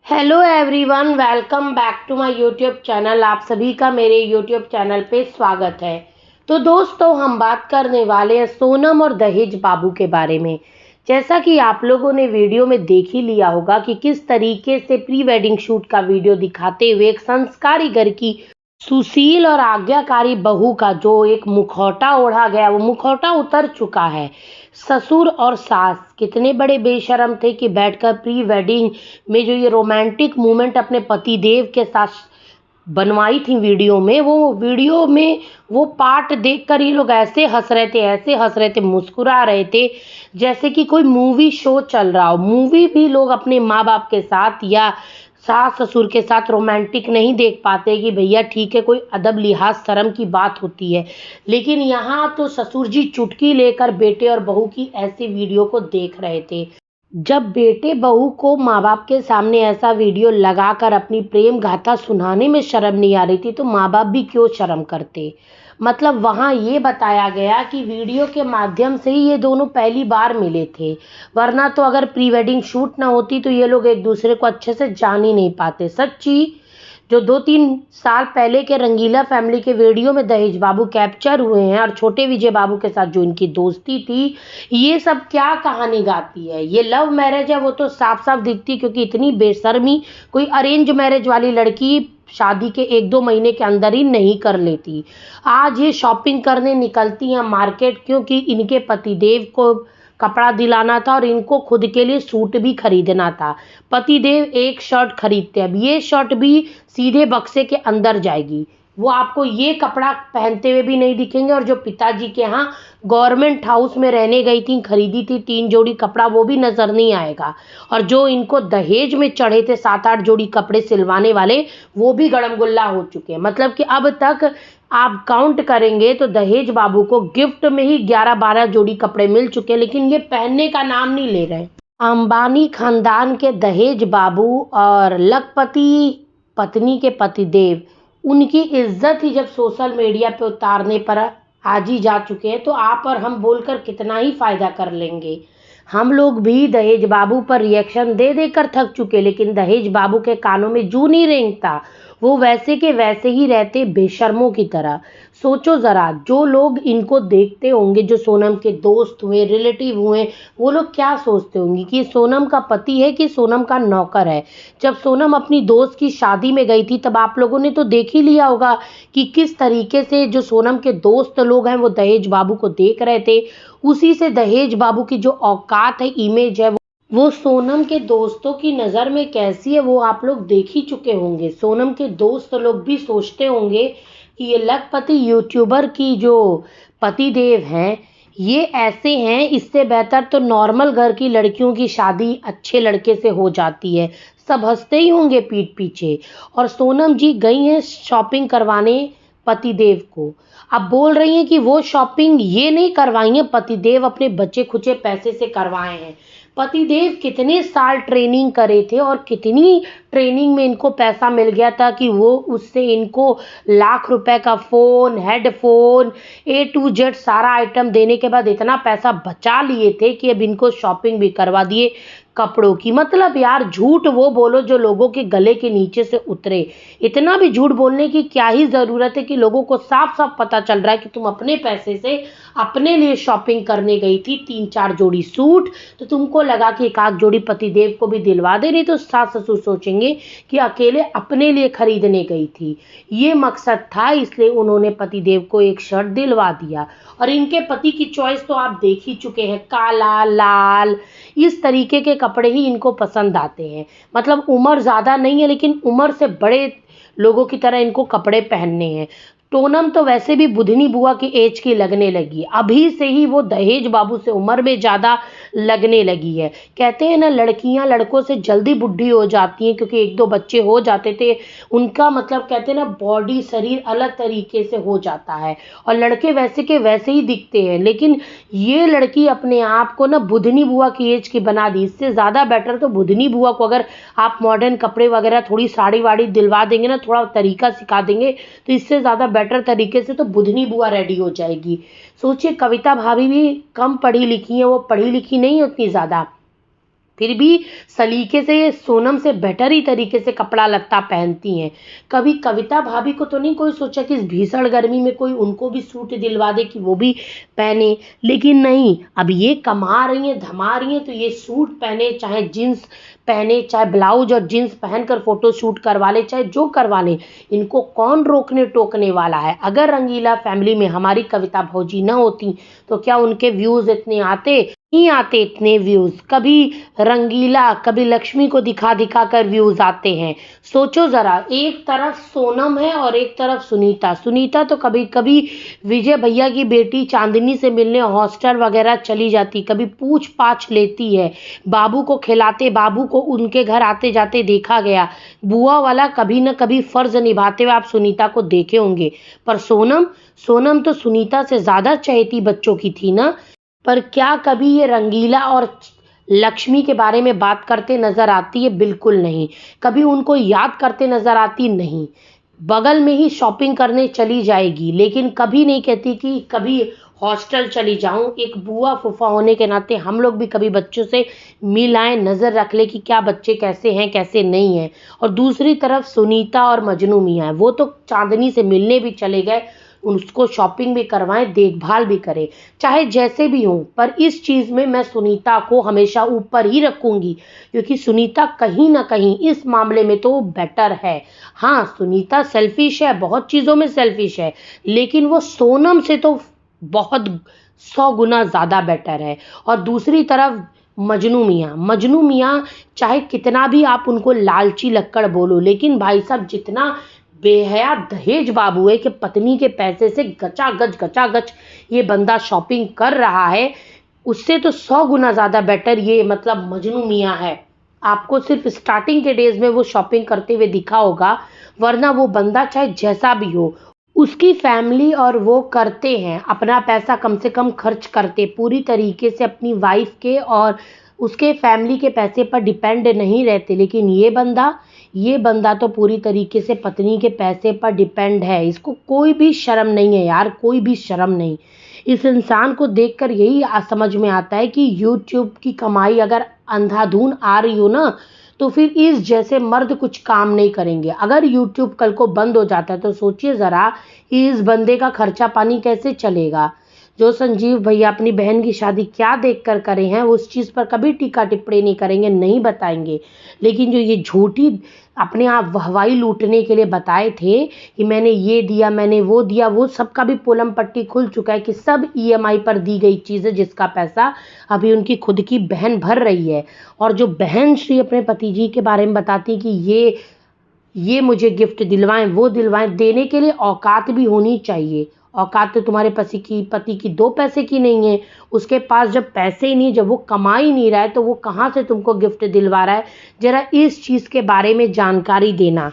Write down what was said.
Hello everyone, welcome back to my YouTube channel. आप सभी का मेरे यूट्यूब चैनल पे स्वागत है। तो दोस्तों, हम बात करने वाले हैं सोनम और दहेज बाबू के बारे में। जैसा कि आप लोगों ने वीडियो में देख ही लिया होगा कि किस तरीके से प्री वेडिंग शूट का वीडियो दिखाते हुए एक संस्कारी घर की सुशील और आज्ञाकारी बहू का जो एक मुखौटा ओढ़ा गया, वो मुखौटा उतर चुका है। ससुर और सास कितने बड़े बेशर्म थे कि बैठकर प्री वेडिंग में जो ये रोमांटिक मोमेंट अपने पति देव के साथ बनवाई थी वीडियो में वो पार्ट देखकर ये लोग ऐसे हंस रहे थे, मुस्कुरा रहे थे जैसे कि कोई मूवी शो चल रहा हो। मूवी भी लोग अपने माँ बाप के साथ या सास ससुर के साथ रोमांटिक नहीं देख पाते कि भैया ठीक है, कोई अदब लिहाज शर्म की बात होती है। लेकिन यहाँ तो ससुर जी चुटकी लेकर बेटे और बहू की ऐसी वीडियो को देख रहे थे। जब बेटे बहू को माँ बाप के सामने ऐसा वीडियो लगाकर अपनी प्रेम गाथा सुनाने में शर्म नहीं आ रही थी, तो माँ बाप भी क्यों शर्म करते। मतलब वहाँ ये बताया गया कि वीडियो के माध्यम से ही ये दोनों पहली बार मिले थे, वरना तो अगर प्री वेडिंग शूट ना होती तो ये लोग एक दूसरे को अच्छे से जान ही नहीं पाते। सच्ची जो 2-3 साल पहले के रंगीला फैमिली के वीडियो में दहेज बाबू कैप्चर हुए हैं और छोटे विजय बाबू के साथ जो इनकी दोस्ती थी, ये सब क्या कहानी गाती है। ये लव मैरिज है वो तो साफ साफ दिखती, क्योंकि इतनी बेशर्मी कोई अरेंज मैरिज वाली लड़की शादी के 1-2 महीने के अंदर ही नहीं कर लेती। आज ये शॉपिंग करने निकलती हैं मार्केट, क्योंकि इनके पतिदेव को कपड़ा दिलाना था और इनको खुद के लिए सूट भी खरीदना था। पतिदेव एक शर्ट खरीदते हैं, अब ये शर्ट भी सीधे बक्से के अंदर जाएगी, वो आपको ये कपड़ा पहनते हुए भी नहीं दिखेंगे। और जो पिताजी के यहाँ गवर्नमेंट हाउस में रहने गई थी, खरीदी थी 3 जोड़ी कपड़ा, वो भी नजर नहीं आएगा। और जो इनको दहेज में चढ़े थे 7-8 जोड़ी कपड़े सिलवाने वाले, वो भी गड़मगुल्ला हो चुके हैं। मतलब कि अब तक आप काउंट करेंगे तो दहेज बाबू को गिफ्ट में ही 11-12 जोड़ी कपड़े मिल चुके हैं, लेकिन ये पहनने का नाम नहीं ले रहे। अंबानी खानदान के दहेज बाबू और लखपति पत्नी के पतिदेव, उनकी इज्जत ही जब सोशल मीडिया पे उतारने पर आज ही जा चुके हैं, तो आप और हम बोलकर कितना ही फायदा कर लेंगे। हम लोग भी दहेज बाबू पर रिएक्शन दे देकर थक चुके, लेकिन दहेज बाबू के कानों में जू नहीं रेंगता। वो वैसे के वैसे ही रहते, बेशर्मों की तरह। सोचो जरा, जो लोग इनको देखते होंगे, जो सोनम के दोस्त हुए, रिलेटिव हुए, वो लोग क्या सोचते होंगे कि सोनम का पति है कि सोनम का नौकर है। जब सोनम अपनी दोस्त की शादी में गई थी, तब आप लोगों ने तो देख ही लिया होगा कि किस तरीके से जो सोनम के दोस्त लोग हैं वो दहेज बाबू को देख रहे थे। उसी से दहेज बाबू की जो औकात है, इमेज है, वो सोनम के दोस्तों की नज़र में कैसी है वो आप लोग देख ही चुके होंगे। सोनम के दोस्त लोग भी सोचते होंगे कि ये लखपति यूट्यूबर की जो पतिदेव हैं, ये ऐसे हैं, इससे बेहतर तो नॉर्मल घर की लड़कियों की शादी अच्छे लड़के से हो जाती है। सब हंसते ही होंगे पीठ पीछे। और सोनम जी गई हैं शॉपिंग करवाने पतिदेव को। अब बोल रही हैं कि वो शॉपिंग ये नहीं करवाई है, पतिदेव अपने बचे खुचे पैसे से करवाए हैं। पतिदेव कितने साल ट्रेनिंग करे थे और कितनी ट्रेनिंग में इनको पैसा मिल गया था कि वो उससे इनको लाख रुपए का phone, headphone, A to Z सारा आइटम देने के बाद इतना पैसा बचा लिए थे कि अब इनको शॉपिंग भी करवा दिए कपड़ों की। मतलब यार, झूठ वो बोलो जो लोगों के गले के नीचे से उतरे। इतना भी झूठ बोलने की क्या ही ज़रूरत है कि लोगों को साफ साफ पता चल रहा है कि तुम अपने पैसे से अपने लिए शॉपिंग करने गई थी 3-4 जोड़ी सूट, तो तुमको लगा कि 1 जोड़ी पतिदेव को भी दिलवा दे रही, तो सास ससुर सोचेंगे कि अकेले अपने लिए खरीदने गई थी। ये मकसद था, इसलिए उन्होंने पतिदेव को एक शर्ट दिलवा दिया। और इनके पति की चॉइस तो आप देख ही चुके हैं, काला, लाल, इस तरीके के कपड़े ही इनको पसंद आते हैं। मतलब उम्र ज़्यादा नहीं है, लेकिन उम्र से बड़े लोगों की तरह इनको कपड़े पहनने हैं। टोनम तो वैसे भी बुधनी बुआ की एज की लगने लगी, अभी से ही वो दहेज बाबू से उम्र में ज़्यादा लगने लगी है। कहते हैं ना, लड़कियां लड़कों से जल्दी बुढ़ी हो जाती हैं, क्योंकि 1-2 बच्चे हो जाते थे उनका, मतलब कहते हैं ना, बॉडी शरीर अलग तरीके से हो जाता है और लड़के वैसे के वैसे ही दिखते हैं। लेकिन ये लड़की अपने आप को ना बुधनी बुआ की एज की बना दी। इससे ज़्यादा बेटर तो बुधनी बुआ को अगर आप मॉडर्न कपड़े वगैरह, थोड़ी साड़ी वाड़ी दिलवा देंगे ना, थोड़ा तरीका सिखा देंगे, तो इससे ज़्यादा बेटर तरीके से तो बुधनी बुआ रेडी हो जाएगी। सोचिए, कविता भाभी भी कम पढ़ी लिखी हैं, वो पढ़ी लिखी नहीं उतनी ज़्यादा, फिर भी सलीके से ये सोनम से बेटर ही तरीके से कपड़ा लत्ता पहनती हैं। कभी कविता भाभी को तो नहीं कोई सोचा कि इस भीषण गर्मी में कोई उनको भी सूट दिलवा दे कि वो भी पहने, लेकिन नहीं, अब ये कमा रही हैं, धमा रही हैं, तो ये सूट पहने, चाहे जीन्स पहने, चाहे ब्लाउज और जीन्स पहनकर फोटो शूट करवा ले, चाहे जो करवा ले, इनको कौन रोकने टोकने वाला है। अगर रंगीला फैमिली में हमारी कविता भौजी न होती तो क्या उनके व्यूज इतने आते? नहीं आते इतने व्यूज। कभी रंगीला, कभी लक्ष्मी को दिखा दिखा कर व्यूज आते हैं। सोचो जरा, एक तरफ सोनम है और एक तरफ सुनीता। सुनीता तो कभी कभी विजय भैया की बेटी चांदनी से मिलने हॉस्टल वगैरह चली जाती, कभी पूछ पाछ लेती है, बाबू को खिलाते, बाबू को उनके घर आते जाते देखा गया, बुआ वाला कभी न कभी फर्ज निभाते हुए आप सुनीता को देखे होंगे। पर सोनम, सोनम तो सुनीता से ज्यादा चहेती बच्चों की थी ना। पर क्या कभी ये रंगीला और लक्ष्मी के बारे में बात करते नजर आती है? बिल्कुल नहीं। कभी उनको याद करते नजर आती? नहीं। बगल में ही शॉपिंग करने चली जाएगी, लेकिन कभी नहीं कहती कि कभी हॉस्टल चली जाऊं। एक बुआ फूफा होने के नाते हम लोग भी कभी बच्चों से मिल आए, नजर रख ले कि क्या बच्चे कैसे हैं कैसे नहीं हैं। और दूसरी तरफ सुनीता और मजनू मियां हैं, वो तो चांदनी से मिलने भी चले गए, उसको शॉपिंग भी करवाएं, देखभाल भी करें, चाहे जैसे भी हो। पर इस चीज में मैं सुनीता को हमेशा ऊपर ही रखूंगी, क्योंकि सुनीता कहीं ना कहीं इस मामले में तो बेटर है। हाँ, सुनीता सेल्फिश है, बहुत चीजों में सेल्फिश है, लेकिन वो सोनम से तो बहुत 100 गुना ज्यादा बेटर है। और दूसरी तरफ मजनू मियाँ, मजनू मियाँ चाहे कितना भी आप उनको लालची लक्कड़ बोलो, लेकिन भाई साहब जितना बेहया दहेज बाबू है कि पत्नी के पैसे से गचा गच ये बंदा शॉपिंग कर रहा है, उससे तो 100 गुना ज्यादा बेटर ये मतलब मजनू मियाँ है। आपको सिर्फ स्टार्टिंग के डेज में वो शॉपिंग करते हुए दिखा होगा, वरना वो बंदा चाहे जैसा भी हो, उसकी फैमिली और वो करते हैं, अपना पैसा कम से कम खर्च करते, पूरी तरीके से अपनी वाइफ के और उसके फैमिली के पैसे पर डिपेंड नहीं रहते। लेकिन ये बंदा तो पूरी तरीके से पत्नी के पैसे पर डिपेंड है। इसको कोई भी शर्म नहीं है यार, कोई भी शर्म नहीं। इस इंसान को देखकर यही समझ में आता है कि यूट्यूब की कमाई अगर अंधाधुन आ रही हो ना, तो फिर इस जैसे मर्द कुछ काम नहीं करेंगे। अगर यूट्यूब कल को बंद हो जाता है तो सोचिए ज़रा, इस बंदे का खर्चा पानी कैसे चलेगा। जो संजीव भैया अपनी बहन की शादी क्या देखकर करे हैं, उस चीज़ पर कभी टीका टिप्पणी नहीं करेंगे, नहीं बताएंगे। लेकिन जो ये झूठी अपने आप वाहवाही लूटने के लिए बताए थे कि मैंने ये दिया, मैंने वो दिया, वो सब का भी पोलम पट्टी खुल चुका है कि सब ईएमआई पर दी गई चीज़ें, जिसका पैसा अभी उनकी खुद की बहन भर रही है। और जो बहन श्री अपने पति जी के बारे में बताती कि ये मुझे गिफ्ट दिलवाएं, वो दिलवाएं, देने के लिए औकात भी होनी चाहिए। औकात तो तुम्हारे पति की 2 पैसे की नहीं है। उसके पास जब पैसे ही नहीं, जब वो कमा ही नहीं रहा है, तो वो कहाँ से तुमको गिफ्ट दिलवा रहा है? जरा इस चीज़ के बारे में जानकारी देना।